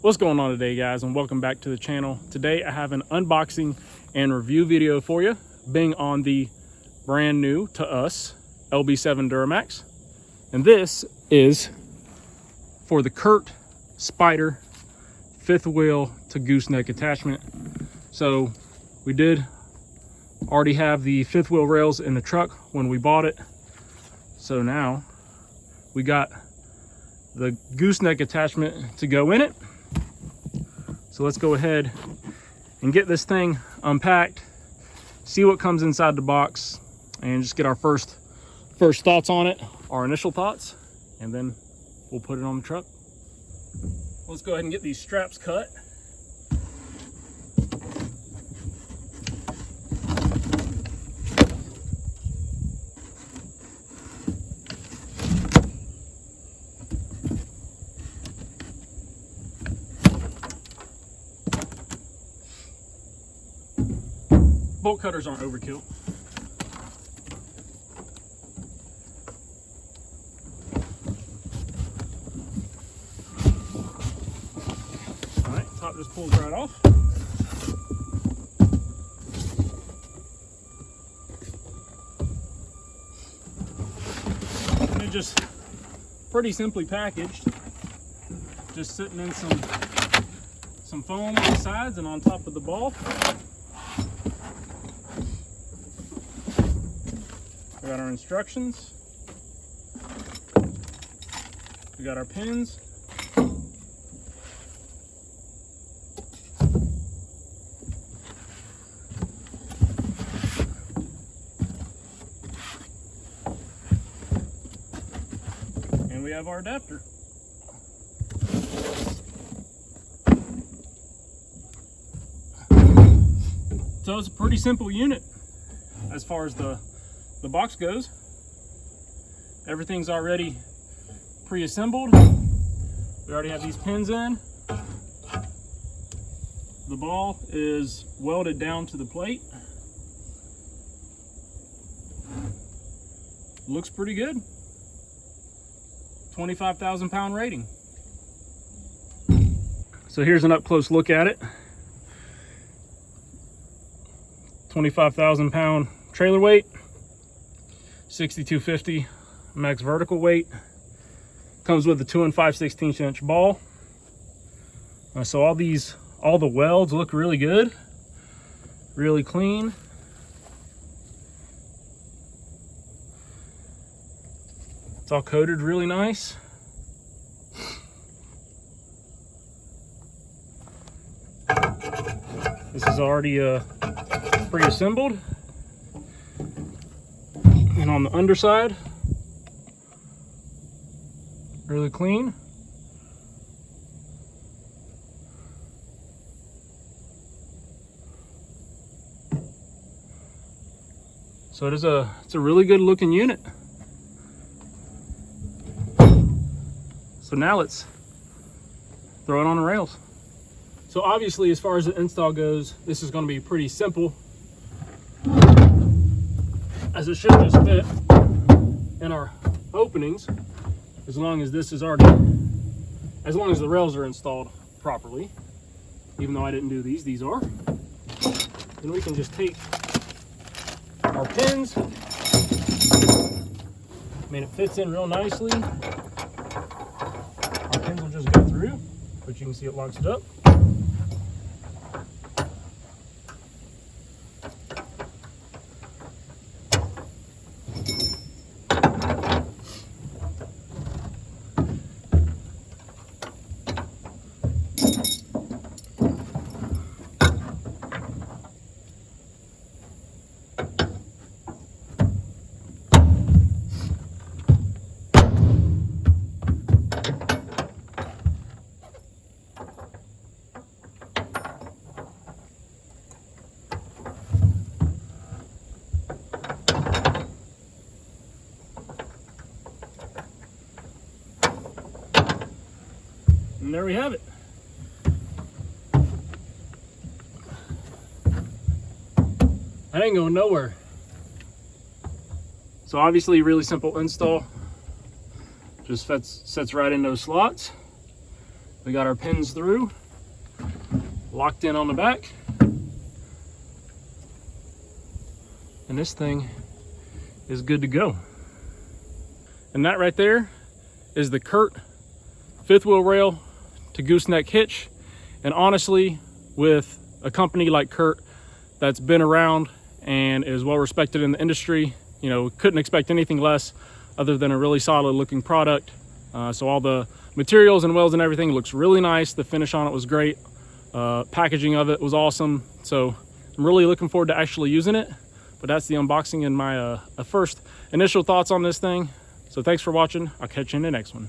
What's going on today, guys, and welcome back to the channel. Today I have an unboxing and review video for you, being on the brand new to us LB7 Duramax. And this is for the Curt Spyder fifth wheel to gooseneck attachment. So we did already have the fifth wheel rails in the truck when we bought it. So now we got the gooseneck attachment to go in it. So let's go ahead and get this thing unpacked, see what comes inside the box, and just get our first thoughts on it, our initial thoughts, and then we'll put it on the truck. Let's go ahead and get these straps cut. Bolt cutters aren't overkill. All right, top just pulls right off. And it just pretty simply packaged, just sitting in some foam on the sides and on top of the ball. We got our instructions. We got our pins. And we have our adapter. So it's a pretty simple unit as far as the box goes. Everything's already pre-assembled. We already have these pins in. The ball is welded down to the plate. Looks pretty good. 25,000 pound rating. So here's an up close look at it. 25,000 pound trailer weight. 6250 max vertical weight. Comes with a 2 5/16 inch ball. So all the welds look really good, really clean. It's all coated really nice. This is already pre-assembled. And on the underside, really clean. So it's a really good looking unit. So now let's throw it on the rails. So obviously, as far as the install goes, this is going to be pretty simple, as it should just fit in our openings, as long as as long as the rails are installed properly. Even though I didn't do these are. Then we can just take our pins. I mean, it fits in real nicely. Our pins will just go through, but you can see it locks it up. And there we have it. That ain't going nowhere. So obviously really simple install. Just sets right in those slots. We got our pins through, locked in on the back. And this thing is good to go. And that right there is the Curt fifth wheel rail to gooseneck hitch. And honestly, with a company like Curt that's been around and is well respected in the industry, you know, couldn't expect anything less other than a really solid looking product. So all the materials and welds and everything looks really nice. The finish on it was great. Packaging of it was awesome. So I'm really looking forward to actually using it. But that's the unboxing and my first initial thoughts on this thing. So thanks for watching. I'll catch you in the next one.